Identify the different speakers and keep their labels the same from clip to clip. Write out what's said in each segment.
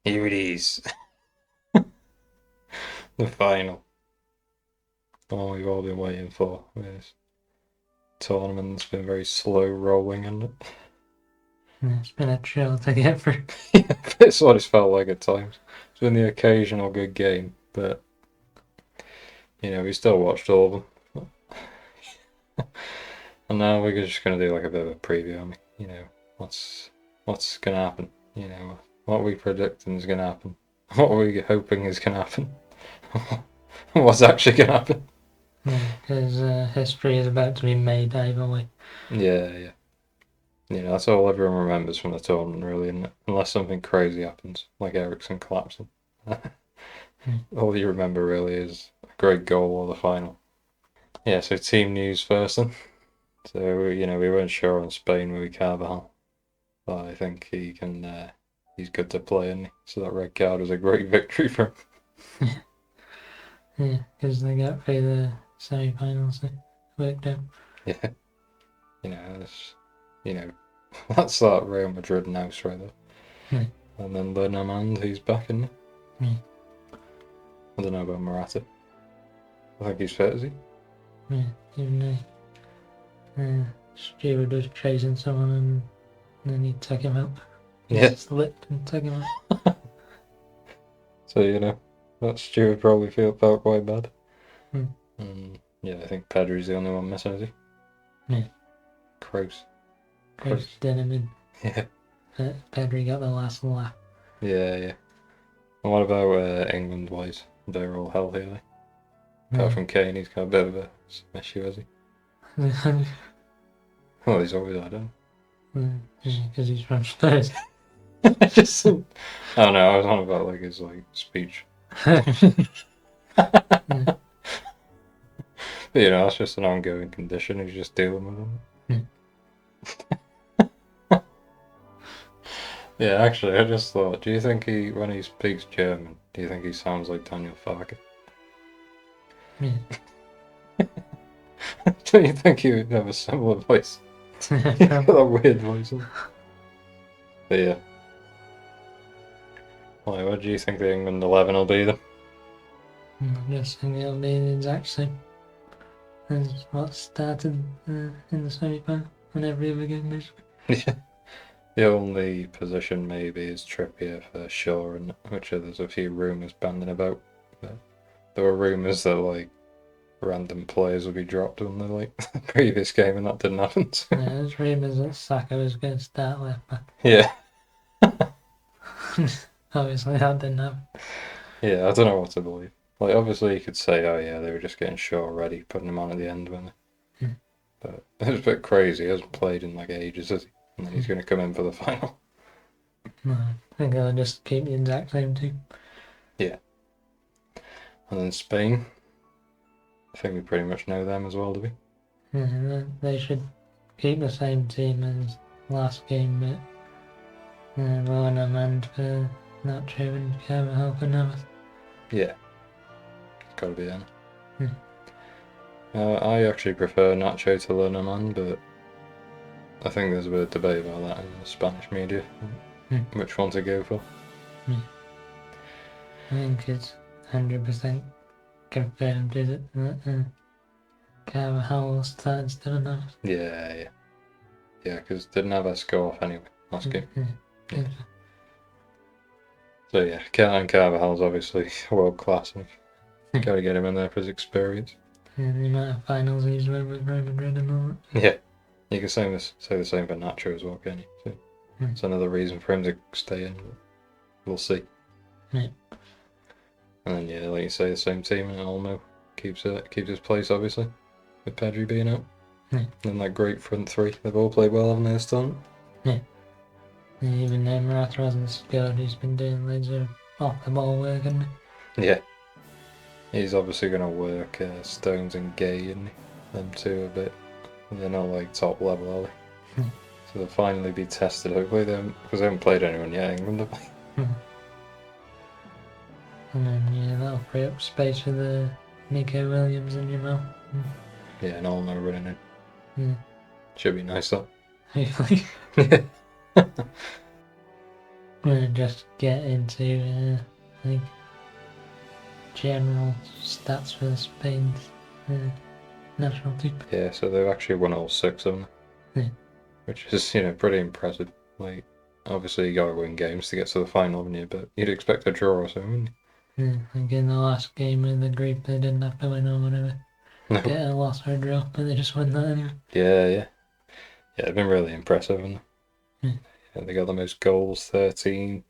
Speaker 1: Here it is. The final. Oh, we've all been waiting for this tournament's been very slow rolling, hasn't it?
Speaker 2: It's been a chill to get through.
Speaker 1: It's what it's felt like at times. It's been the occasional good game, but we still watched all of them. And now we're just gonna do like a bit of a preview. I mean, what's gonna happen. What we predicting is gonna happen. What we hoping is gonna happen. What's actually gonna happen.
Speaker 2: Because history is about to be made either way.
Speaker 1: Yeah. That's all everyone remembers from the tournament, really, isn't it? Unless something crazy happens, like Ericsson collapsing. All you remember really is a great goal or the final. Yeah, so team news first then. So, we weren't sure on Spain with Carvajal, but I think he's good to play, isn't he? So that red card was a great victory for him.
Speaker 2: Yeah, because they got through the semi-finals, so it worked out.
Speaker 1: Yeah, that's, you know, that's that Real Madrid house right there.
Speaker 2: Yeah.
Speaker 1: And then Lernermand, who's back, isn't he?
Speaker 2: Yeah.
Speaker 1: I don't know about Morata. I think he's fit, is he?
Speaker 2: Yeah, even though Stewart was chasing someone and then he took him out. He slipped and took him out.
Speaker 1: So, that Stewart probably felt quite bad.
Speaker 2: Hmm.
Speaker 1: And yeah, I think Pedri's the only one missing, is he?
Speaker 2: Yeah.
Speaker 1: Kroos.
Speaker 2: Didn't in.
Speaker 1: Yeah.
Speaker 2: Pedri got the last laugh.
Speaker 1: Yeah. And what about England-wise? They're all healthy, are they? Apart from Kane, he's got a bit of a issue, has he? Well, he's always had him.
Speaker 2: Because he's from Spurs.
Speaker 1: Just, oh no, I was on about like his speech. But, that's just an ongoing condition. He's just dealing with them. Yeah, actually, I just thought, do you think when he speaks German, do you think he sounds like Daniel Farke?
Speaker 2: Yeah.
Speaker 1: Do you think he would have a similar voice? That weird voice. But yeah. What do you think the England 11 will be then?
Speaker 2: I'm guessing it'll be the exact same as what started in the semi-final and every other game, basically.
Speaker 1: Yeah. The only position maybe is Trippier for sure, and which there's a few rumours banding about. But there were rumours that random players would be dropped on the previous game, and that didn't happen. So.
Speaker 2: Yeah, there's rumours that Saka was going to start left back.
Speaker 1: Yeah.
Speaker 2: Obviously, that didn't happen.
Speaker 1: Yeah, I don't know what to believe. Obviously, you could say, oh yeah, they were just getting Shaw ready, putting him on at the end, weren't they? But it was a bit crazy. He hasn't played in ages, has he? And then he's going to come in for the final.
Speaker 2: No, I think they'll just keep the exact same team.
Speaker 1: Yeah. And then Spain. I think we pretty much know them as well, do we?
Speaker 2: Yeah, they should keep the same team as last game, but Rowan and for Nacho and Carvajal for Navas.
Speaker 1: Yeah. It's got to be them. I actually prefer Nacho to Lernerman, but I think there's a bit of debate about that in the Spanish media. Which one to go for?
Speaker 2: I think it's 100% confirmed, is it? That Carvajal started instead of Navas.
Speaker 1: Yeah, because didn't Navas go off anyway last game?
Speaker 2: Yeah.
Speaker 1: So yeah, Carvajal's obviously world class, and got to get him in there for his experience.
Speaker 2: Yeah, the amount of finals he's won with Real Madrid and all that.
Speaker 1: Yeah, you can say the same for Nacho as well, can you? So it's another reason for him to stay in. We'll see.
Speaker 2: Yeah.
Speaker 1: And then like you say, the same team, and Olmo keeps his place obviously, with Pedri being out.
Speaker 2: Yeah.
Speaker 1: And that great front three, they've all played well, haven't they, this time?
Speaker 2: Yeah. Even though Morata hasn't scored, he's been doing loads of off the ball work, hasn't
Speaker 1: he? Yeah. He's obviously going to work Stones and Gay, and them two a bit. They're not top level, are they? So they'll finally be tested, hopefully, because they haven't played anyone yet, England, have they?
Speaker 2: And then, that'll free up space for the Nico Williams and Jamal.
Speaker 1: Yeah, and Olmo running in.
Speaker 2: Yeah.
Speaker 1: Should be nice, though.
Speaker 2: Hopefully.
Speaker 1: Yeah.
Speaker 2: We'll just get into like general stats for Spain's national team.
Speaker 1: Yeah, so they've actually won all 6 of them,
Speaker 2: Yeah.
Speaker 1: which is pretty impressive. Like, obviously you gotta win games to get to the final, haven't you? But you'd expect a draw or something.
Speaker 2: Yeah, like in the last game of the group, they didn't have to win or whatever.
Speaker 1: No.
Speaker 2: Get a loss or a draw, but they just won that anyway.
Speaker 1: Yeah. They've been really impressive, and
Speaker 2: Yeah.
Speaker 1: they got the most goals, 13,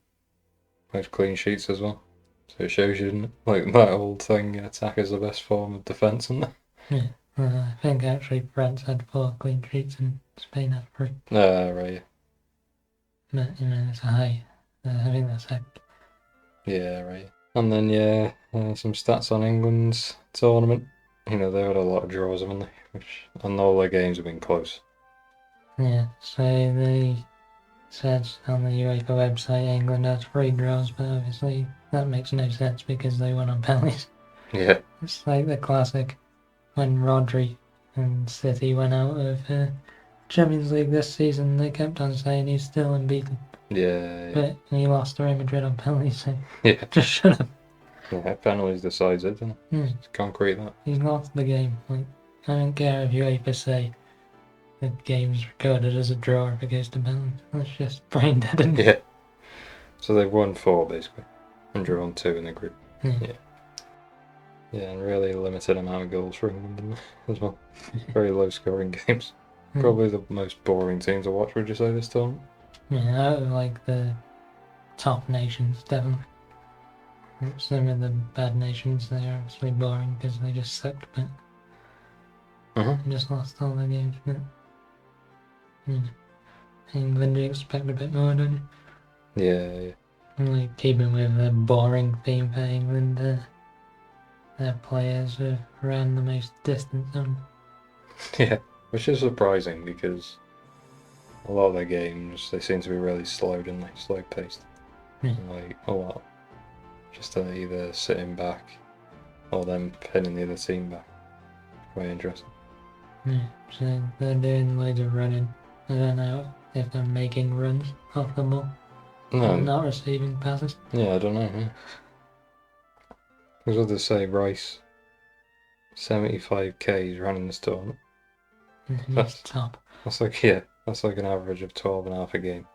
Speaker 1: most clean sheets as well. So it shows you, doesn't it? Like that old thing, attack is the best form of defence, isn't it?
Speaker 2: Yeah. I think actually France had 4 clean sheets and Spain had 3.
Speaker 1: Right.
Speaker 2: But it's a high. I think that's it.
Speaker 1: Yeah, right. And then some stats on England's tournament. They had a lot of draws, haven't they? And all their games have been close.
Speaker 2: Yeah, so they said on the UEFA website England has 3 draws, but obviously that makes no sense because they won on penalties.
Speaker 1: Yeah.
Speaker 2: It's like the classic when Rodri and City went out of Champions League this season, they kept on saying he's still unbeaten.
Speaker 1: Yeah.
Speaker 2: But he lost to Real Madrid on penalties, so
Speaker 1: Yeah.
Speaker 2: just shut up.
Speaker 1: Yeah, penalties decides it, doesn't it? It's concrete, that.
Speaker 2: He's lost the game. Like, I don't care if UEFA say the game's recorded as a draw if it goes to penalties. That's just brain dead, isn't it?
Speaker 1: Yeah. So they've won 4, basically, and drawn 2 in the group. Yeah, and really limited amount of goals for England as well. Very low scoring games. Probably the most boring team to watch, would you say, this tournament?
Speaker 2: Yeah, out of like the top nations, definitely. Some of the bad nations, they're obviously boring because they just sucked, but just lost all their games. But England, you expect a bit more, don't you?
Speaker 1: Yeah.
Speaker 2: Like, keeping with the boring theme for England, their players have ran the most distance on.
Speaker 1: Yeah, which is surprising because a lot of their games, they seem to be really slow, don't they? Slow paced. Like, a lot. Just either sitting back or them pinning the other team back. Quite interesting.
Speaker 2: Yeah, so they're doing loads of running. I don't know if they're making runs off the ball.
Speaker 1: No.
Speaker 2: Not receiving passes.
Speaker 1: Yeah, I don't know. Yeah. Because what they say, Rice, 75 Ks running this tournament.
Speaker 2: That's top.
Speaker 1: That's like an average of 12 and a half a game,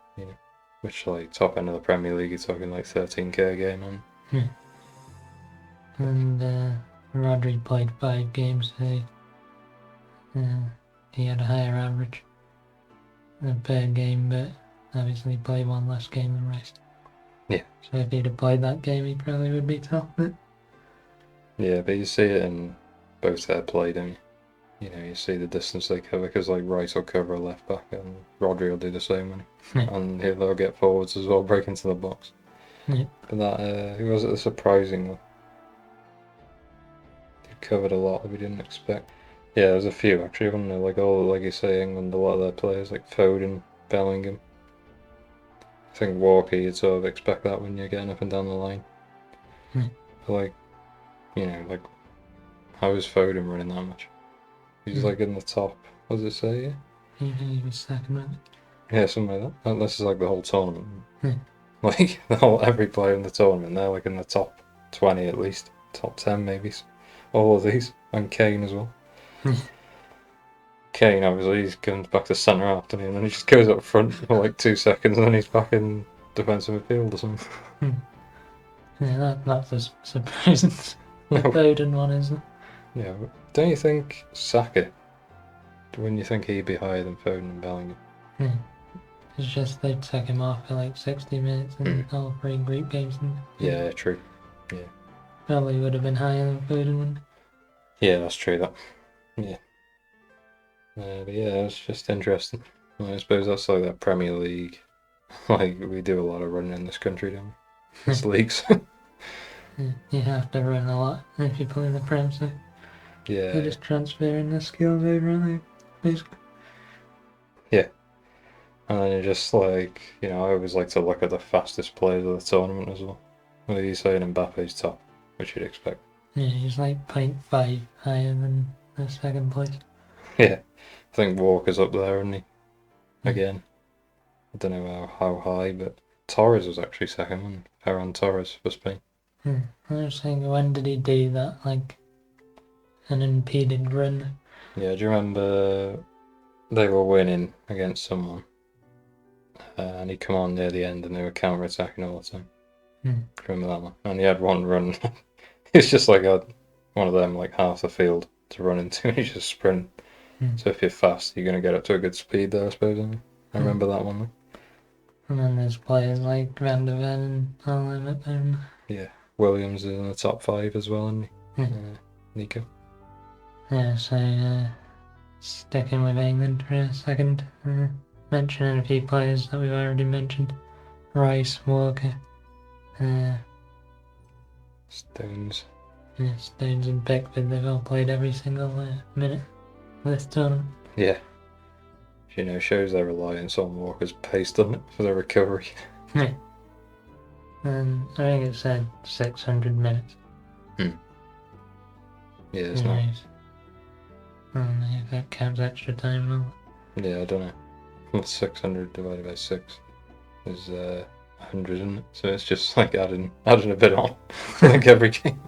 Speaker 1: which, like, top end of the Premier League, you're talking like 13k a game on.
Speaker 2: And Rodri played 5 games, so he had a higher average per game, but obviously played 1 less game than rest.
Speaker 1: Yeah.
Speaker 2: So if he'd have played that game, he probably would be top. But
Speaker 1: yeah, but you see it in both their play, don't you? You see the distance they cover, because like Rice will cover a left back and Rodri will do the same, and they'll get forwards as well, break into the box.
Speaker 2: Yeah.
Speaker 1: But that was it surprising one. They covered a lot that we didn't expect. Yeah, there's a few actually, wasn't there? Like you say, England, a lot of their players like Foden, Bellingham. I think Walker, you'd sort of expect that when you're getting up and down the line. But how is Foden running that much? He's like in the top. What does it say?
Speaker 2: He was second, right?
Speaker 1: Yeah, something like that. This is like the whole tournament. Like every player in the tournament, they're like in the top 20 at least, top 10 maybe. All of these, and Kane as well. Kane, obviously, he comes back to centre half, and then he just goes up front for like 2 seconds, and then he's back in defensive midfield or something.
Speaker 2: Yeah, that's a surprising. The Foden one, isn't it?
Speaker 1: Yeah, but don't you think Saka? When you think he'd be higher than Foden and Bellingham?
Speaker 2: It's just they took him off for like 60 minutes in all 3 group games.
Speaker 1: Yeah, true. Yeah.
Speaker 2: Probably would have been higher than Foden, wouldn't it?
Speaker 1: Yeah, that's true. That. Yeah. But yeah, it's just interesting. I suppose that's like that Premier League. Like, we do a lot of running in this country, don't we? It's leagues.
Speaker 2: You have to run a lot if you play in the Prem, so
Speaker 1: yeah.
Speaker 2: you're just transferring the skills over, aren't they? Basically.
Speaker 1: Yeah. And then you're just like, I always like to look at the fastest players of the tournament as well. What are you saying? Mbappe's top, which you'd expect.
Speaker 2: Yeah, he's like 0.5 higher than the second place.
Speaker 1: Yeah. I think Walker's up there, isn't he? Again. I don't know how high, but Torres was actually second, and Ferran Torres for Spain.
Speaker 2: I was thinking, when did he do that? Like, an impeded run?
Speaker 1: Yeah, do you remember they were winning against someone, and he come on near the end, and they were counter attacking all the time. Do you remember that one? And he had one run. It's just like one of them, like half the field to run into, and you just sprint. So if you're fast, you're gonna get up to a good speed there, I suppose. I remember that one. Though.
Speaker 2: And then there's players like Van der Ven and all them up there.
Speaker 1: Yeah, Williams is in the top 5 as well, and Nico.
Speaker 2: Yeah, so sticking with England for a second, mentioning a few players that we've already mentioned: Rice, Walker,
Speaker 1: Stones.
Speaker 2: Yeah, Stones and Pickford. They've all played every single minute of this tournament.
Speaker 1: Yeah. Shows their reliance on Walker's pace, doesn't it, for their recovery?
Speaker 2: Yeah. And I think it said 600 minutes.
Speaker 1: Yeah, it's not.
Speaker 2: I don't know if that counts extra time or not.
Speaker 1: Yeah, I don't know. What's 600 divided by 6 is 100, isn't it? So it's just like adding a bit on, like every game.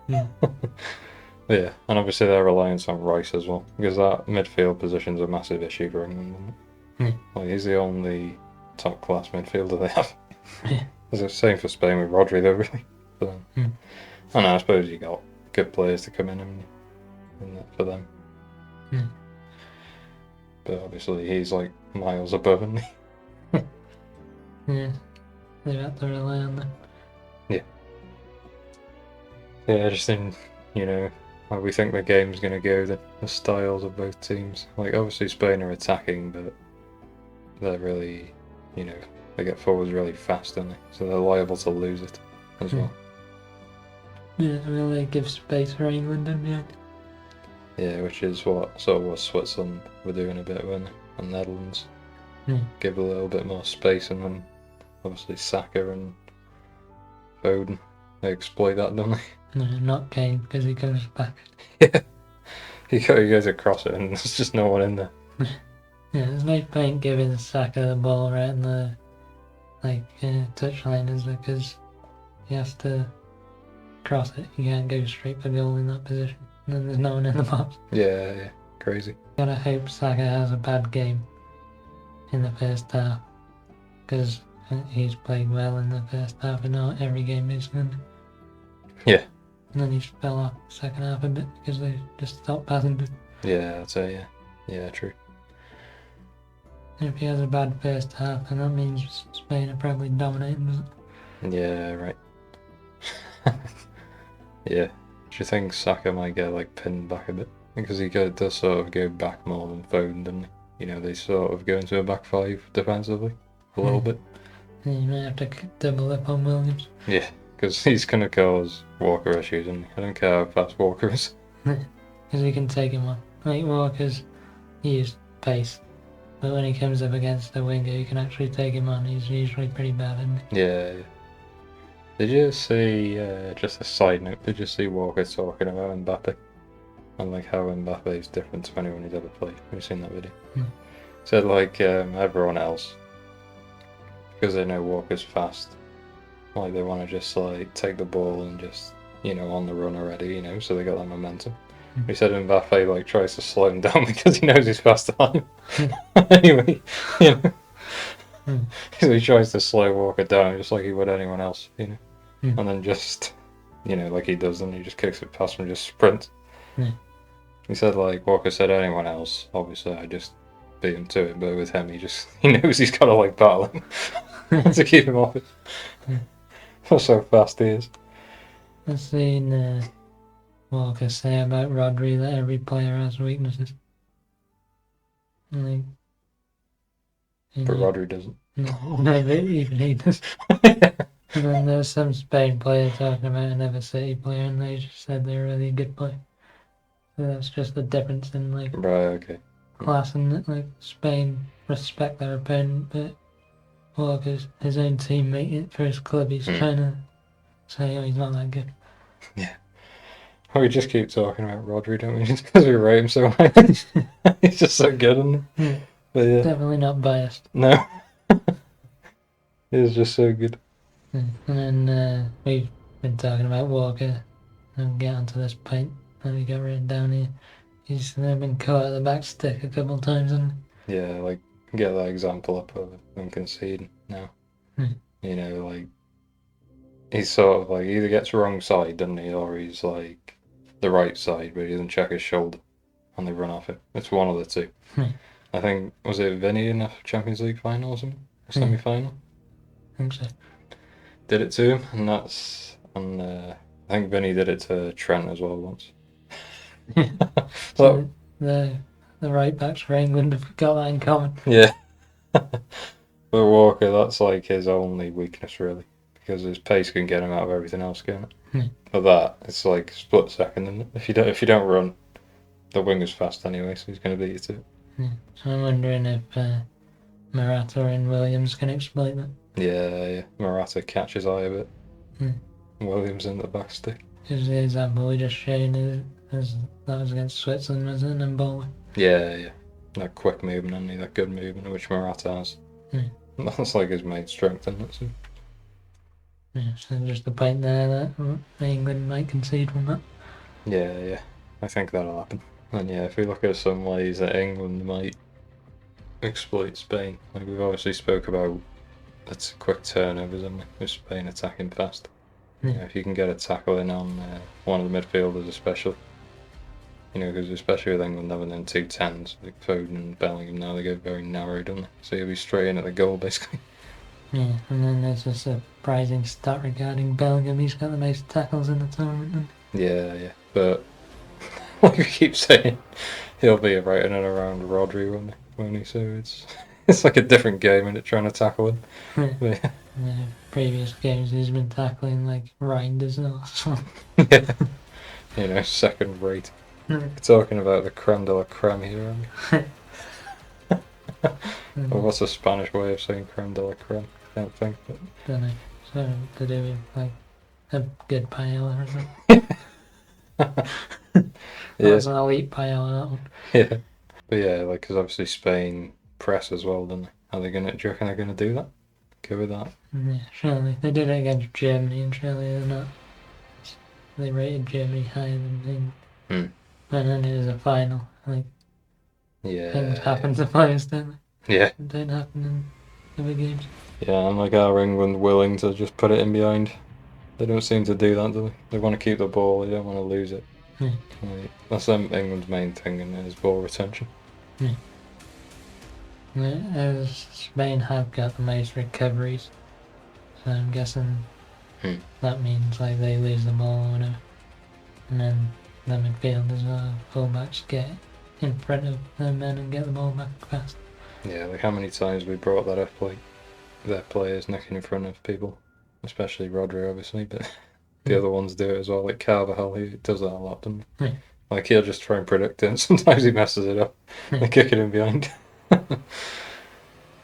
Speaker 2: Yeah.
Speaker 1: Yeah, and obviously their reliance on Rice as well, because that midfield position's a massive issue for England, isn't it? Like, he's the only top class midfielder they have.
Speaker 2: Yeah.
Speaker 1: It's the same for Spain with Rodri, though, really. So, and I suppose you got good players to come in and for them. But obviously he's like miles above, isn't he?
Speaker 2: Yeah, they've had to rely on them.
Speaker 1: Yeah, just in, how we think the game's going to go, the styles of both teams. Like, obviously Spain are attacking, but they're really, they get forwards really fast, don't they? So they're liable to lose it as well.
Speaker 2: Yeah, really give space for England, don't you?
Speaker 1: Yeah, which is what Switzerland were doing a bit, weren't they? And Netherlands. Give a little bit more space, and then obviously Saka and Foden, they exploit that, don't they?
Speaker 2: No, not Kane, because he goes back.
Speaker 1: Yeah. He goes across it and there's just no one in there.
Speaker 2: Yeah, there's no point giving Saka the ball right in the touchline, is there? Because he has to cross it. You can't go straight for goal in that position. And then there's no one in the box.
Speaker 1: Yeah, crazy.
Speaker 2: Gotta hope Saka has a bad game in the first half, because he's played well in the first half and not every game is good.
Speaker 1: Yeah.
Speaker 2: And then he fell off the second half a bit because they just stopped passing.
Speaker 1: Yeah, I'd say, yeah, true.
Speaker 2: And if he has a bad first half, then that means Spain are probably dominating, doesn't it?
Speaker 1: Yeah, right. Yeah. Do you think Saka might get pinned back a bit? Because he does sort of go back more than Foden, doesn't he? They sort of go into a back 5 defensively a little bit.
Speaker 2: Yeah, you might have to double up on Williams.
Speaker 1: Yeah, because he's going to cause Walker issues, and I don't care how fast Walker is.
Speaker 2: Because he can take him on. Like, Walker's used pace, but when he comes up against a winger, you can actually take him on. He's usually pretty bad, isn't he?
Speaker 1: Yeah. Did you see, just a side note, did you see Walker talking about Mbappe? And how Mbappe is different to anyone he's ever played? Have you seen that video? He said everyone else, because they know Walker's fast, they want to just take the ball and just, on the run already, so they got that momentum. He said Mbappe tries to slow him down because he knows he's faster than him. Anyway, so he tries to slow Walker down just like he would anyone else, and then just, like he does, and he just kicks it past him and just sprints. He said Walker said anyone else, obviously I just beat him to it, but with him he knows he's got to battle him to keep him off it. That's how fast he is.
Speaker 2: I've seen Walker say about Rodri that every player has weaknesses.
Speaker 1: But Rodri doesn't.
Speaker 2: No, even he does. And then there's some Spain player talking about another City player, and they just said they're a really good player. So that's just the difference in
Speaker 1: right, okay,
Speaker 2: class, and Spain respect their opponent, but Walker's his own teammate for his club. He's trying to say, oh, he's not that good.
Speaker 1: Yeah. We just keep talking about Rodri, don't we? Just because we rate him so highly. He's just so good, isn't he? But yeah.
Speaker 2: Definitely not biased.
Speaker 1: No. It's just so good.
Speaker 2: And then we've been talking about Walker and get onto this point that we got written down here. He's been caught at the back stick a couple of times, and
Speaker 1: Yeah, like get that example up of them conceding now.
Speaker 2: Hmm.
Speaker 1: You know, like he's sort of like either gets wrong side, doesn't he, or he's like the right side, but he doesn't check his shoulder and they run off it. It's one of the two. I think was it Vinny in the Champions League final or something? Or semi final?
Speaker 2: I think so.
Speaker 1: Did it to him, and I think Vinny did it to Trent as well once.
Speaker 2: So the right backs for England have got that in common.
Speaker 1: Yeah. But Walker, that's like his only weakness really, because his pace can get him out of everything else, can it? But that it's like split second, and if you don't run, the winger's fast anyway, so he's going to beat you to it.
Speaker 2: So I'm wondering if Morata and Williams can exploit that.
Speaker 1: Yeah. Morata catches eye a bit. Williams in the back stick.
Speaker 2: Because the example we just showed is that was against Switzerland, wasn't it? And Bowler.
Speaker 1: Yeah. That quick movement, and that good movement, which Morata has. That's like his main strength, isn't it? So.
Speaker 2: Yeah, so just the point there that England might concede from that.
Speaker 1: Yeah. I think that'll happen. And yeah, if we look at some ways that England might exploit Spain, like we've obviously spoke about, it's quick turnovers, and with Spain attacking fast. You know, if you can get a tackle in on one of the midfielders, especially, because especially with England having them 2 10s, like Foden and Bellingham, now they go very narrow, don't they? So you'll be straight in at the goal, basically.
Speaker 2: Yeah, and then there's a surprising stat regarding Bellingham. He's got the most tackles in the tournament.
Speaker 1: Yeah. But like we keep saying, he'll be right in and around Rodri, won't he? So it's like a different game, and trying to tackle him.
Speaker 2: Yeah, previous games he's been tackling like Reinders
Speaker 1: and yeah. Second rate. We're talking about the creme de la creme here, aren't we? Or what's the Spanish way of saying creme de la creme? Can't think. But...
Speaker 2: Don't know. So to do with like a good paella or something. That's an elite paella, that one.
Speaker 1: Yeah. But yeah, like, because obviously Spain press as well, don't they? Do you reckon they're going to do that? Go with that?
Speaker 2: Yeah, surely. They did it against Germany, and surely they're not. They rated Germany higher than England. And then it was a final. Like, things happen to players, don't they?
Speaker 1: Yeah.
Speaker 2: It don't happen in other games.
Speaker 1: Yeah, and like, are England willing to just put it in behind? They don't seem to do that, do they? They want to keep the ball, they don't want to lose it. That's England's main thing, and is ball retention.
Speaker 2: As Spain have got the most recoveries, so I'm guessing that means like they lose the ball or whatever, and then the midfielders or fullbacks get in front of their men and get the ball back fast.
Speaker 1: Yeah, like how many times we brought that up, like their players necking in front of people, especially Rodri, obviously, but the other ones do it as well. Like Carvajal, he does that a lot, doesn't he? Like he'll just try and predict it, and sometimes he messes it up. They kick it in behind.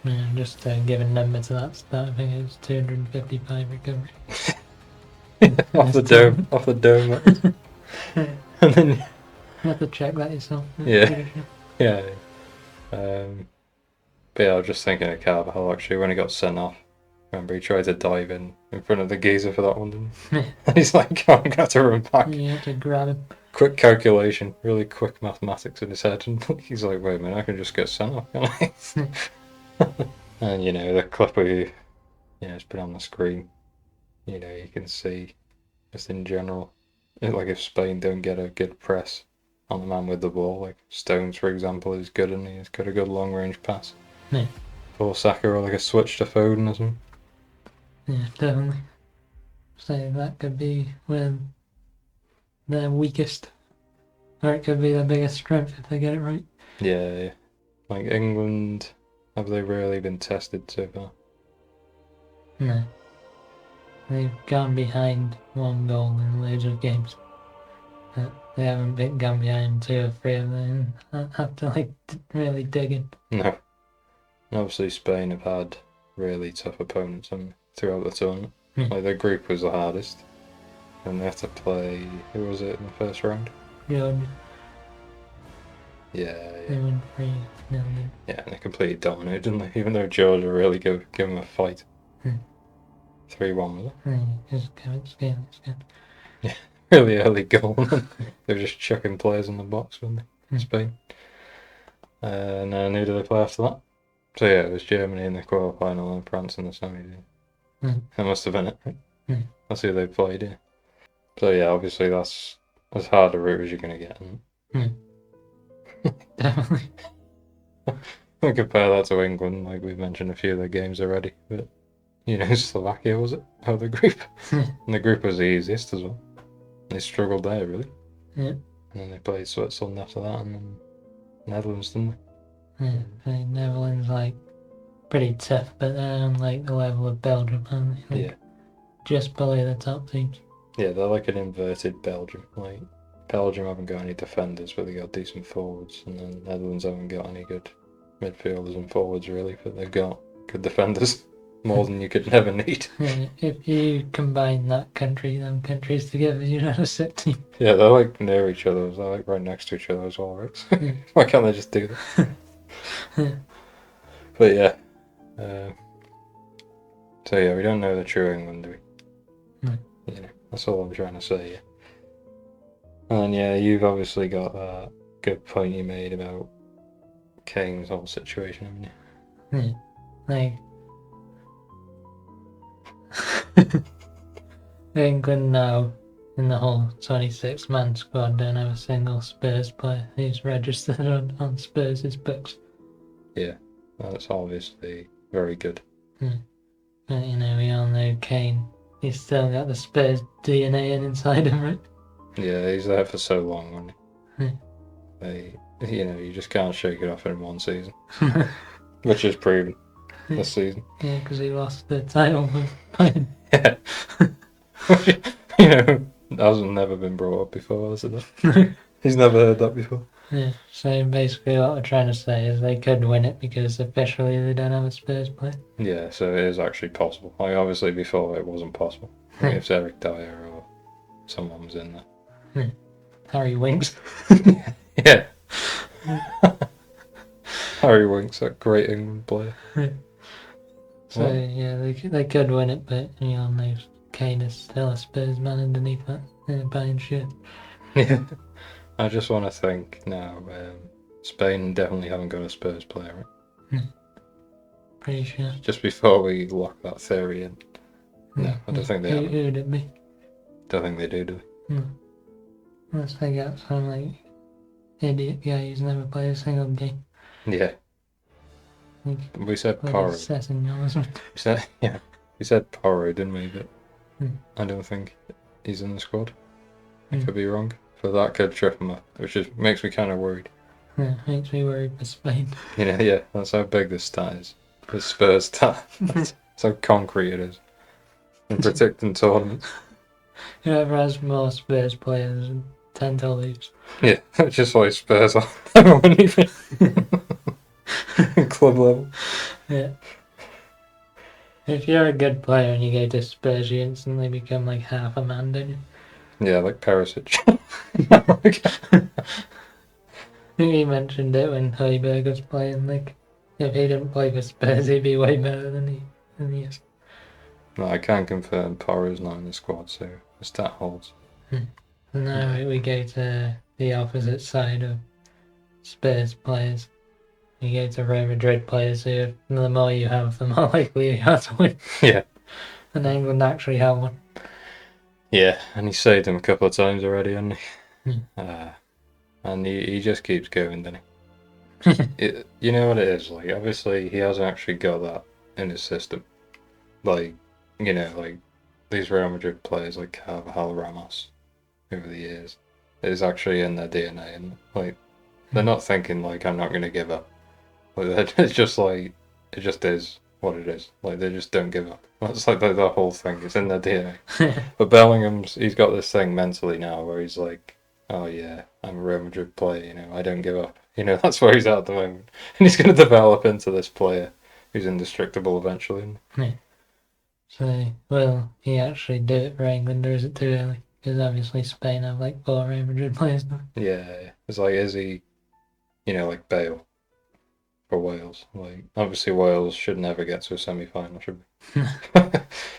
Speaker 2: Yeah, just to give a number to that stat, I think it was 255 recovery.
Speaker 1: off the dome. And then
Speaker 2: you have to check that yourself.
Speaker 1: Yeah. But yeah, I was just thinking of Carvajal actually when he got sent off. Remember, he tried to dive in front of the geezer for that one, didn't he? And he's like, oh, I'm going to have to run back.
Speaker 2: You have to grab him.
Speaker 1: Quick calculation, really quick mathematics in his head. And he's like, wait a minute, I can just get sent off, can't I? And, the clip it's put on the screen, you can see, just in general, like if Spain don't get a good press on the man with the ball, like Stones, for example, is good and he's got a good long-range pass.
Speaker 2: Yeah.
Speaker 1: Or Saka, or like a switch to Foden or something.
Speaker 2: Yeah, definitely. So that could be when their weakest, or it could be their biggest strength if they get it right.
Speaker 1: Yeah. Like England, have they really been tested so far?
Speaker 2: No. They've gone behind 1 goal in loads of games. But they haven't gone behind 2 or 3 of them and have to really dig in.
Speaker 1: No. And obviously Spain have had really tough opponents throughout the tournament. Like their group was the hardest. And they had to play, who was it in the first round?
Speaker 2: Georgia.
Speaker 1: Yeah.
Speaker 2: They went 3-0.
Speaker 1: Yeah, and they completely dominated, didn't they? Even though Georgia really gave them a fight.
Speaker 2: Hmm.
Speaker 1: 3-1 was it?
Speaker 2: It's good.
Speaker 1: Really early goal. They were just chucking players in the box, weren't they? Spain. And then who did they play after that? So yeah, it was Germany in the quarterfinal and France in the semi. That must have been it, right? That's who they played, yeah. So yeah, obviously that's as hard a route as you're going to get.
Speaker 2: Definitely.
Speaker 1: We compare that to England, like we've mentioned a few of their games already, but Slovakia was it? Out of the group? And the group was the easiest as well. They struggled there, really.
Speaker 2: Yeah.
Speaker 1: And then they played Switzerland after that, and then Netherlands, didn't they?
Speaker 2: Yeah, the Netherlands like pretty tough, but they're on like the level of Belgium, aren't they? Like,
Speaker 1: Yeah.
Speaker 2: just below the top teams.
Speaker 1: Yeah, they're like an inverted Belgium. Like Belgium haven't got any defenders, but they got decent forwards, and then Netherlands haven't got any good midfielders and forwards really, but they've got good defenders, more than you could never need.
Speaker 2: Yeah, if you combine them countries together, you'd have a sick team.
Speaker 1: Yeah, they're like near each other. They're like right next to each other as well, right? Why can't they just do that? But yeah. So yeah, we don't know the true England, do we?
Speaker 2: No.
Speaker 1: That's all I'm trying to say. Yeah. And then yeah, you've obviously got that good point you made about Kane's whole situation, haven't you?
Speaker 2: Yeah, like England now in the whole 26-man squad don't have a single Spurs player who's registered on Spurs' books.
Speaker 1: Yeah, that's obviously very good.
Speaker 2: But we all know Kane. He's still got the Spurs DNA inside him, right?
Speaker 1: Yeah, he's there for so long,
Speaker 2: isn't
Speaker 1: he? You just can't shake it off in one season, which is proven this season.
Speaker 2: Yeah, because he lost the title with Bayern.
Speaker 1: Yeah, hasn't never been brought up before, has it? He's never heard that before.
Speaker 2: Yeah, so basically what we're trying to say is they could win it because officially they don't have a Spurs player.
Speaker 1: Yeah, so it is actually possible. Like obviously before it wasn't possible. Like if Eric Dyer or someone was in there.
Speaker 2: Harry Winks.
Speaker 1: Yeah. Harry Winks, that great England player.
Speaker 2: So what? Yeah, they could win it, but no, Kane is still a Spurs man underneath that Bayern shirt.
Speaker 1: Yeah. I just want to think now, Spain definitely haven't got a Spurs player, right?
Speaker 2: Pretty sure.
Speaker 1: Just before we lock that theory in. No, I don't think they have.
Speaker 2: Who would it be?
Speaker 1: Don't think they do they?
Speaker 2: Unless they got some like idiot guy who's never played a single game.
Speaker 1: Yeah. We said Porro. We said Porro, didn't we? But I don't think he's in the squad. I could be wrong. So that could trip him up, which makes me kind of worried.
Speaker 2: Yeah, makes me worried for Spain.
Speaker 1: Yeah, that's how big this stat is. The Spurs stat. That's how concrete it is. In predicting tournaments.
Speaker 2: Whoever has more Spurs players tend to lose.
Speaker 1: Yeah, just like Spurs are never win anything. Club level.
Speaker 2: Yeah. If you're a good player and you go to Spurs, you instantly become like half a man, don't you?
Speaker 1: Yeah, like Perisic.
Speaker 2: I think he mentioned it when Højbjerg was playing. Like, if he didn't play for Spurs, he'd be way better than he is.
Speaker 1: No, I can confirm Porro's not in the squad, so the stat holds.
Speaker 2: Now we go to the opposite side of Spurs players. You go to Real Madrid players who, the more you have, the more likely you are to win.
Speaker 1: Yeah.
Speaker 2: And England actually have one.
Speaker 1: Yeah, and he saved him a couple of times already, hasn't he? And he just keeps going, doesn't he? You know what it is? Like, obviously, he hasn't actually got that in his system. Like, like these Real Madrid players like Carvajal, Ramos, over the years, is actually in their DNA, and like they're not thinking like I'm not going to give up. Like, it's just like it just is what it is. Like they just don't give up. That's like the whole thing. It's in their DNA. But he's got this thing mentally now where he's like, oh yeah, I'm a Real Madrid player. I don't give up. That's where he's at the moment, and he's going to develop into this player who's indestructible eventually.
Speaker 2: Yeah. So, will he actually do it for England, or is it too early? Because obviously Spain have like 4 Real Madrid players now.
Speaker 1: Yeah. It's like, is he, like Bale? for Wales. Like, obviously, Wales should never get to a semi-final, should we?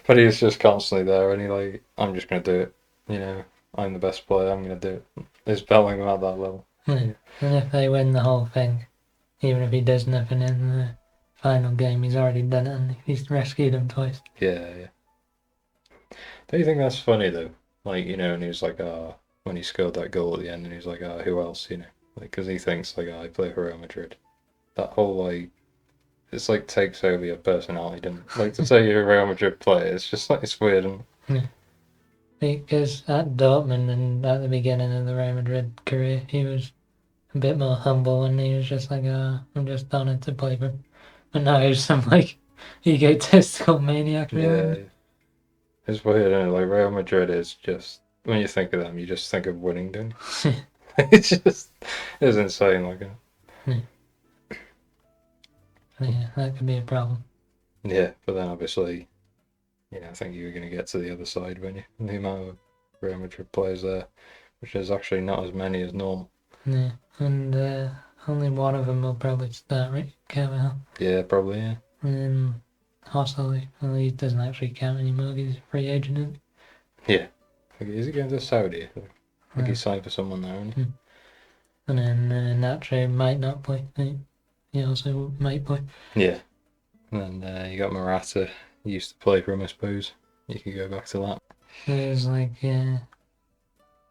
Speaker 1: But he's just constantly there, and I'm just gonna do it. You know, I'm the best player. I'm gonna do it. Is Bellingham at that level?
Speaker 2: Yeah. And if they win the whole thing, even if he does nothing in the final game, he's already done it, and he's rescued him twice.
Speaker 1: Yeah, yeah. Do you think that's funny though? Like, and he was like, when he scored that goal at the end, and he's like, who else? Like, because he thinks like, I play for Real Madrid. That whole it's like takes over your personality, doesn't it? Like to say you're a Real Madrid player, it's just like it's weird. And
Speaker 2: Yeah. Because at Dortmund and at the beginning of the Real Madrid career, he was a bit more humble, and he was just like, I'm just honoured to play for him. But now he's some like egotistical maniac.
Speaker 1: yeah, it's weird. And like Real Madrid is just when you think of them, you just think of winning, don't you? It's insane.
Speaker 2: Yeah, that could be a problem.
Speaker 1: Yeah, but then obviously, I think you're going to get to the other side when you the amount of Real Madrid players there, which is actually not as many as normal.
Speaker 2: Yeah, and only one of them will probably start, right? Carvajal.
Speaker 1: Yeah, probably. Yeah.
Speaker 2: And then Hostel, well, he doesn't actually count anymore. He's a free agent. Isn't
Speaker 1: he? Yeah. Is he going to Saudi? I think he signed for someone there, isn't he?
Speaker 2: And then Nacho might not play. He also might play.
Speaker 1: Yeah. And then you got Morata. He used to play for him, I suppose. You could go back to that.
Speaker 2: There's like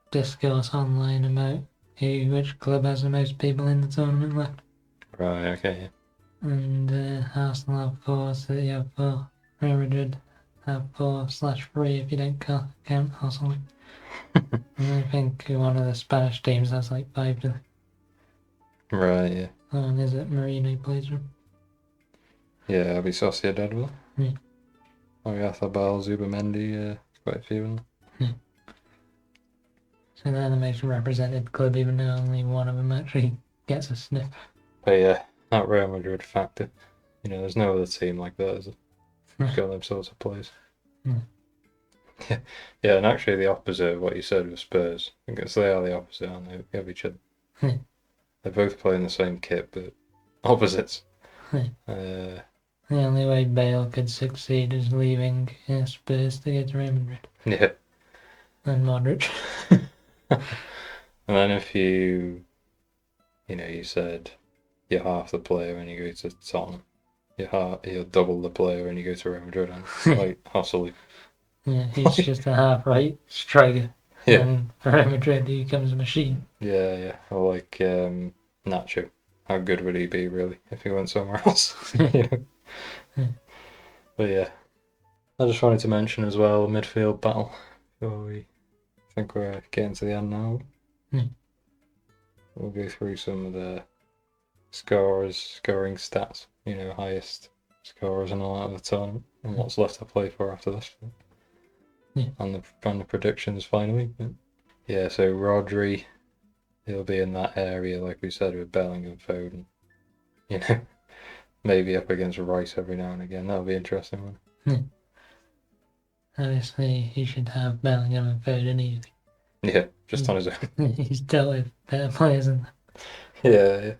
Speaker 2: discourse online about which club has the most people in the tournament left.
Speaker 1: Right, okay. Yeah.
Speaker 2: And Arsenal have 4, City have 4, Real Madrid have 4/3 if you don't count Arsenal. And I think one of the Spanish teams has like 5 to them.
Speaker 1: Right, yeah.
Speaker 2: And is it Marino plays for?
Speaker 1: Yeah, it'll be Sociedad, will it?
Speaker 2: Yeah.
Speaker 1: Oyarzabal, Zubamendi, quite a few of them.
Speaker 2: Yeah. So they're the most represented club, even though only one of them actually gets a sniff.
Speaker 1: But yeah, that Real Madrid factor. There's no other team like that, is it? Got them sorts of players. Yeah, yeah, and actually the opposite of what you said with Spurs. Because they are the opposite, aren't they, of each other? They both play in the same kit, but opposites.
Speaker 2: The only way Bale could succeed is leaving Spurs to get to Real Madrid.
Speaker 1: Yeah.
Speaker 2: And Modric.
Speaker 1: And then if you said you're half the player when you go to Tottenham, you're double the player when you go to Real Madrid, and like Hostel.
Speaker 2: Yeah, he's just a half-right striker.
Speaker 1: Yeah.
Speaker 2: And for Real Madrid, he becomes a machine.
Speaker 1: Yeah. Or like Nacho. How good would he be, really, if he went somewhere else?
Speaker 2: Yeah.
Speaker 1: But yeah. I just wanted to mention as well, midfield battle. I think we're getting to the end now. We'll go through some of the scoring stats, highest scorers and all that of the tournament, and what's left to play for after this.
Speaker 2: Yeah.
Speaker 1: And the predictions finally. But yeah, so Rodri, he'll be in that area, like we said, with Bellingham, Foden. Maybe up against Rice every now and again. That'll be an interesting one.
Speaker 2: Yeah. Obviously, he should have Bellingham and Foden easy.
Speaker 1: Yeah, just on his own.
Speaker 2: He's dealt with better players than that.
Speaker 1: Yeah.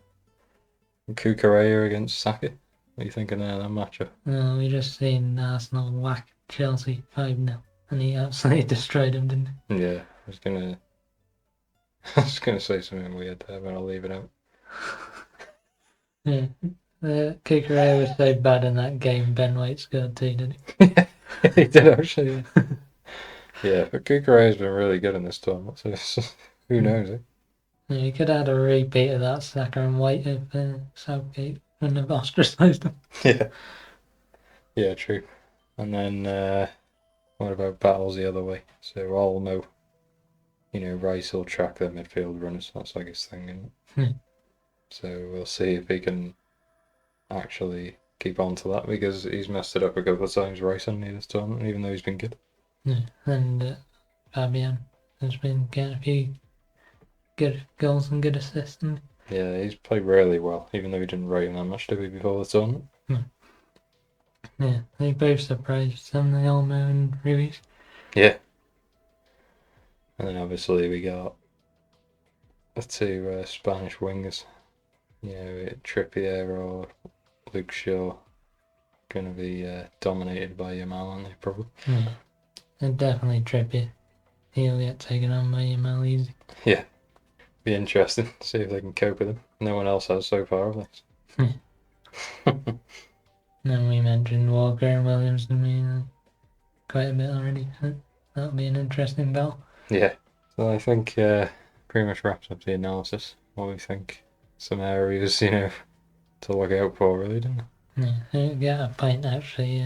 Speaker 1: Kukureya against Saka. What are you thinking there, that matchup?
Speaker 2: No, we just seen Arsenal whack Chelsea 5-0, and he absolutely destroyed them, didn't
Speaker 1: he? Yeah, I was gonna say something weird there, but I'll leave it out.
Speaker 2: Yeah, Kukureya was so bad in that game. Ben White scored 2, didn't he?
Speaker 1: He did actually. Yeah, but Kukureya's been really good in this tournament, so who knows?
Speaker 2: Yeah, he could have had a repeat of that Saka and White if Southgate wouldn't have ostracised him.
Speaker 1: Yeah, true. And then what about battles the other way? So Olmo, Rice will track their midfield runners. That's like his thing, isn't it? So we'll see if he can actually keep on to that, because he's messed it up a couple of times, Rice, hasn't he, this tournament, even though he's been good.
Speaker 2: Yeah, and Fabian has been getting a few good goals and good assists.
Speaker 1: Yeah, he's played really well, even though he didn't rate him that much, did we, before the tournament?
Speaker 2: Yeah, they both surprised some, the Olmo and Ruiz.
Speaker 1: Yeah. And then obviously we got the two Spanish wingers, Trippier or Luke Shaw going to be dominated by Yamal, aren't they? Probably.
Speaker 2: Yeah. And definitely Trippier. He'll get taken on by Yamal easy.
Speaker 1: Yeah. Be interesting to see if they can cope with him. No one else has so far, have
Speaker 2: they? Then we mentioned Walker and Williams to me quite a bit already. That'll be an interesting battle.
Speaker 1: Yeah. So I think pretty much wraps up the analysis. What we think, some areas, to look out for, really, didn't it?
Speaker 2: Yeah, get a point actually.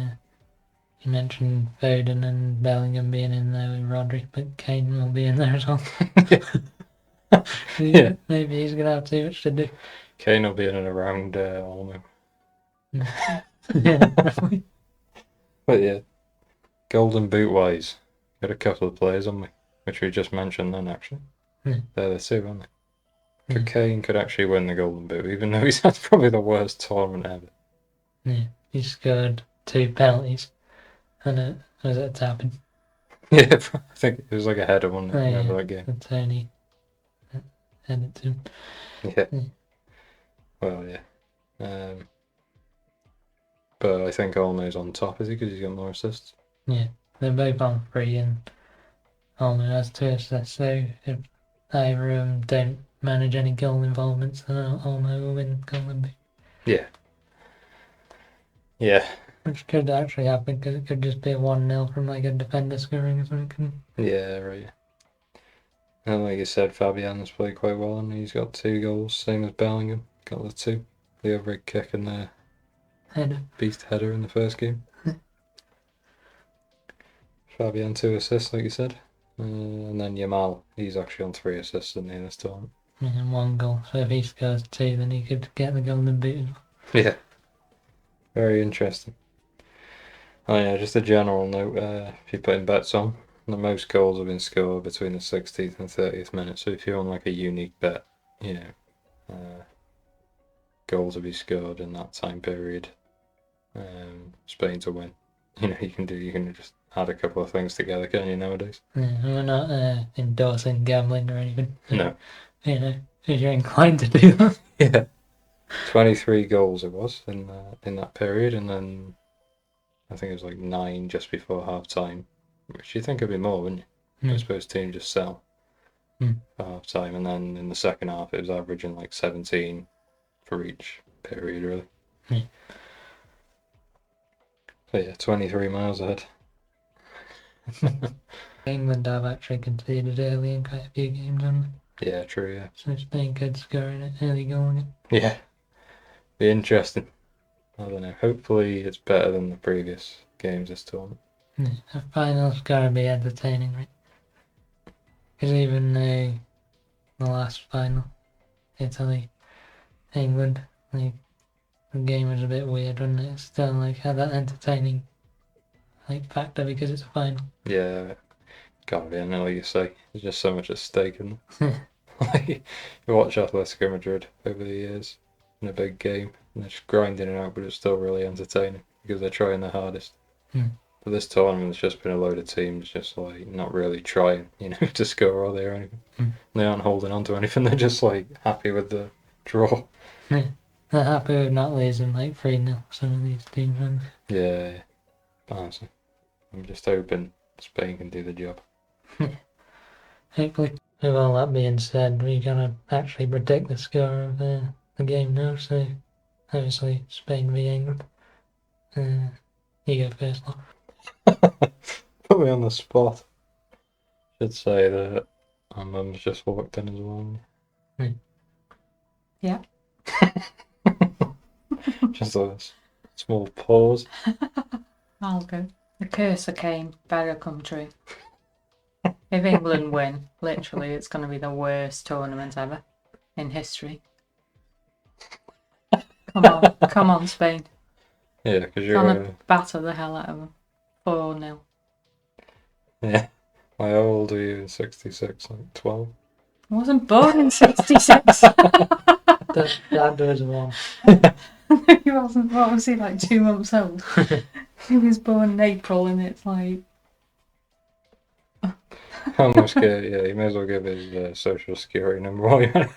Speaker 2: You mentioned Foden and Bellingham being in there with Rodri, but Kane will be in there as well.
Speaker 1: Yeah.
Speaker 2: Maybe he's gonna have too much to do.
Speaker 1: Kane will be in and around Olmo.
Speaker 2: Yeah, probably.
Speaker 1: But yeah, Golden Boot wise, got a couple of players on me, which we just mentioned then actually.
Speaker 2: Yeah.
Speaker 1: They're the two, aren't they? Kane could actually win the Golden Boot, even though he's had probably the worst tournament ever.
Speaker 2: Yeah, he scored 2 penalties, and was it a tapping?
Speaker 1: Yeah, I think it was like a header, wasn't it?
Speaker 2: Yeah,
Speaker 1: that game.
Speaker 2: Tony headed to him.
Speaker 1: Yeah. Well, yeah. But I think Olmo's on top, is he? Because he's got more assists.
Speaker 2: Yeah, they're both on 3, and Olmo has 2 assists. So if either of them don't manage any goal involvements, then Olmo will win Golden Boot.
Speaker 1: Yeah. Yeah.
Speaker 2: Which could actually happen because it could just be a 1-0 from like a defender scoring or something.
Speaker 1: Yeah, right. And like you said, Fabian's played quite well, and he's got 2 goals, same as Bellingham. Got the 2. The overhead kick and the beast header in the first game. Fabian 2 assists, like you said. And then Yamal, he's actually on 3 assists in this tournament.
Speaker 2: And 1 goal. So if he scores 2, then he could get the Golden Boot as well.
Speaker 1: Yeah. Very interesting. Oh yeah, just a general note, if you're putting bets on, the most goals have been scored between the 60th and 30th minute. So if you're on like a unique bet, goals to be scored in that time period, Spain to win. You can just add a couple of things together, can't you, nowadays?
Speaker 2: Yeah, we're not endorsing gambling or anything.
Speaker 1: No.
Speaker 2: If you're inclined to do that.
Speaker 1: Yeah. 23 goals it was in that period, and then I think it was like 9 just before half time, which you think would be more, wouldn't you? I suppose teams just sell for half time, and then in the second half it was averaging like 17 for each period, really. So yeah, 23 miles ahead.
Speaker 2: England have actually conceded early in quite a few games, haven't they?
Speaker 1: Yeah, true, yeah.
Speaker 2: So Spain could score an early goal again.
Speaker 1: Yeah. Be interesting. I don't know. Hopefully it's better than the previous games this tournament.
Speaker 2: The final's gotta be entertaining, right? Because even the last final, Italy, England, the game was a bit weird, wasn't it? It still had that entertaining factor because it's a final.
Speaker 1: Yeah, gotta be, and like you say, there's just so much at stake in them. You watch Atletico Madrid over the years in a big game, and they're just grinding it out, but it's still really entertaining because they're trying their hardest. But this tournament has just been a load of teams just not really trying, to score, are they, or anything? They aren't holding on to anything. They're just happy with the draw.
Speaker 2: Yeah, they're happy with not losing 3-0. Some of these teams.
Speaker 1: Yeah. Honestly, I'm just hoping Spain can do the job.
Speaker 2: Hopefully. With all that being said, we're gonna actually predict the score of the game now. So, obviously, Spain v England. You go first, Law.
Speaker 1: Put me on the spot. Should say that my mum's just walked in as well.
Speaker 3: Yeah.
Speaker 1: Just a small pause.
Speaker 3: I'll go. The cursor came, better come true. If England win, literally, it's going to be the worst tournament ever in history. Come on, Spain.
Speaker 1: Yeah, because you're
Speaker 3: Gonna batter the hell out of them. 4-0.
Speaker 1: Yeah. How old are you in 66? 12?
Speaker 3: I wasn't born in 66.
Speaker 2: Dad was one.
Speaker 3: He wasn't. What was he, 2 months old? He was born in April, and it's
Speaker 1: How much good? Yeah, you may as well give his social security number while you're at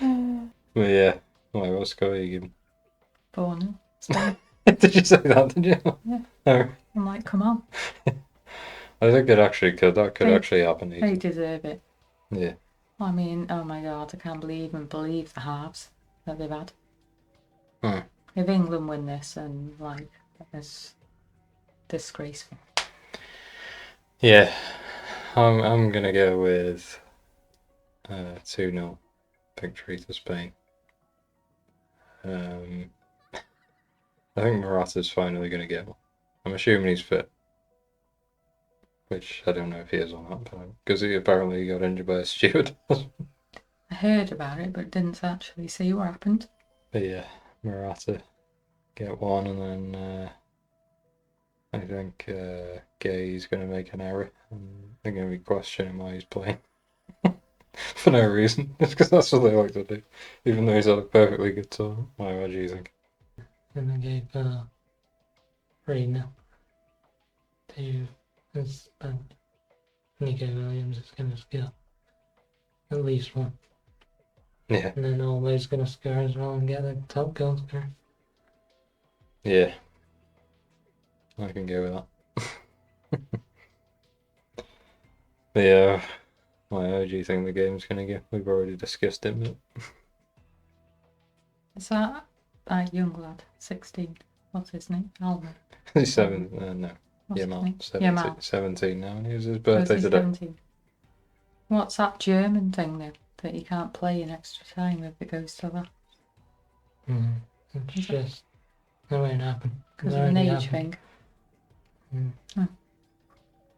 Speaker 1: it. yeah. Wait, what score are you giving?
Speaker 3: 4-0. Spain.
Speaker 1: Did you say that? Did you?
Speaker 3: Yeah.
Speaker 1: No.
Speaker 3: I'm like, come on.
Speaker 1: I think it actually could. That could
Speaker 3: They-
Speaker 1: actually happen.
Speaker 3: They
Speaker 1: Easy.
Speaker 3: deserve it.
Speaker 1: Yeah.
Speaker 3: I mean, oh my god, I can't believe the halves that they've had.
Speaker 1: Hmm.
Speaker 3: If England win this, and like, it's disgraceful.
Speaker 1: Yeah. I'm gonna go with 2-0 victory to Spain. I think Morata's finally gonna get one. I'm assuming he's fit. Which I don't know if he is or not, because he apparently got injured by a steward.
Speaker 3: I heard about it, but didn't actually see what happened.
Speaker 1: But yeah, Morata get one, and then I think Gay's going to make an error, and they're going to be questioning why he's playing for no reason, just because that's what they like to do, even though he's had a perfectly good time. What do you think?
Speaker 2: And they gave 3-0 to this band. Nico Williams is going to score at least one.
Speaker 1: Yeah,
Speaker 2: And then Almo's going to score as well and get the top goal scorer.
Speaker 1: yeah, I can go with that. But yeah, how do you think the game's going to go? We've already discussed it, but
Speaker 3: Is that young lad, 16? What's his name? Almo.
Speaker 1: he's 7, no.
Speaker 3: What's his
Speaker 1: Yamal,
Speaker 3: name?
Speaker 1: 17,
Speaker 3: Yamal.
Speaker 1: 17 now, and it was his
Speaker 3: Oh, is
Speaker 1: birthday
Speaker 3: he
Speaker 1: today.
Speaker 3: 17? What's that German thing though? That you can't play in extra time if it goes to that?
Speaker 2: It's just, that won't happen.
Speaker 3: Because
Speaker 2: It
Speaker 3: of an
Speaker 2: already
Speaker 3: age
Speaker 2: happened.
Speaker 3: thing.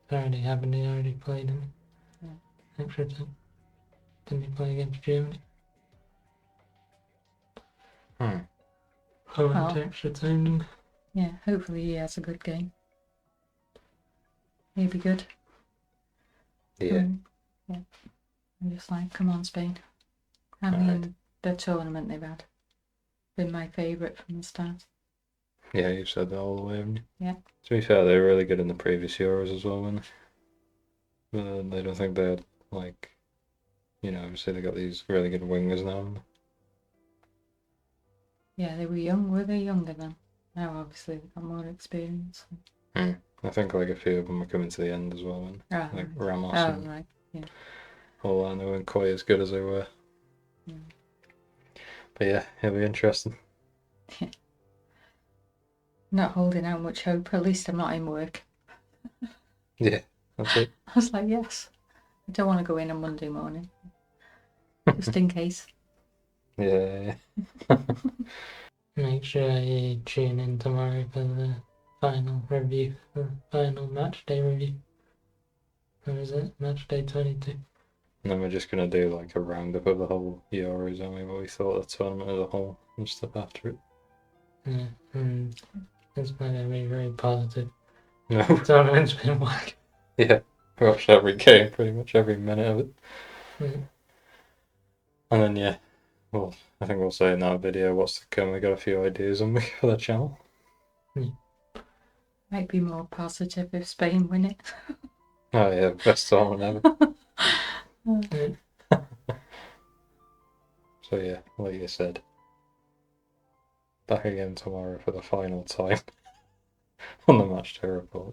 Speaker 2: It already happened, he already played in
Speaker 3: Yeah.
Speaker 2: extra time. Didn't he play against Germany?
Speaker 1: Hmm.
Speaker 2: I went
Speaker 3: Oh.
Speaker 2: to extra time, didn't
Speaker 3: Yeah, hopefully he has a good game. He'll be good.
Speaker 1: Yeah.
Speaker 3: Yeah. I'm just like, come on, Spain. I
Speaker 1: All
Speaker 3: mean,
Speaker 1: right.
Speaker 3: the tournament they've had. Been my favourite from the start.
Speaker 1: Yeah, you've said that all the way, haven't you?
Speaker 3: Yeah.
Speaker 1: To be fair, they were really good in the previous Euros as well, weren't they? But I don't think they had, like, obviously they got these really good wingers now. haven't
Speaker 3: Yeah, they were young. Were they younger then? Now, obviously, they've got more experience.
Speaker 1: they? I think, like, a few of them are coming to the end as well, weren't they?
Speaker 3: Ah,
Speaker 1: Like
Speaker 3: right.
Speaker 1: Ramos
Speaker 3: Oh,
Speaker 1: and
Speaker 3: right.
Speaker 1: all that. They weren't quite as good as they were.
Speaker 3: Yeah.
Speaker 1: But yeah, it'll be interesting.
Speaker 3: Not holding out much hope. At least I'm not in work.
Speaker 1: Yeah, that's it.
Speaker 3: I was like, yes. I don't want to go in on Monday morning. Just in case.
Speaker 1: Yeah.
Speaker 2: Make sure you tune in tomorrow for the final review, the final match day review. Or is it match day 22?
Speaker 1: And then we're just going to do, like, a roundup of the whole Euros, aren't we? What we thought of the tournament as a whole and stuff after it.
Speaker 2: Yeah, and it's going to be very positive.
Speaker 1: No.
Speaker 2: The tournament's been whack.
Speaker 1: Yeah. We watched every game, pretty much every minute of it.
Speaker 2: Yeah.
Speaker 1: And then, yeah, well, I think we'll say in that video what's to come. We got a few ideas on for the channel.
Speaker 3: Might be more positive if Spain win it.
Speaker 1: Oh, yeah, best tournament ever. So, yeah, like you said, back again tomorrow for the final time on the match day reports.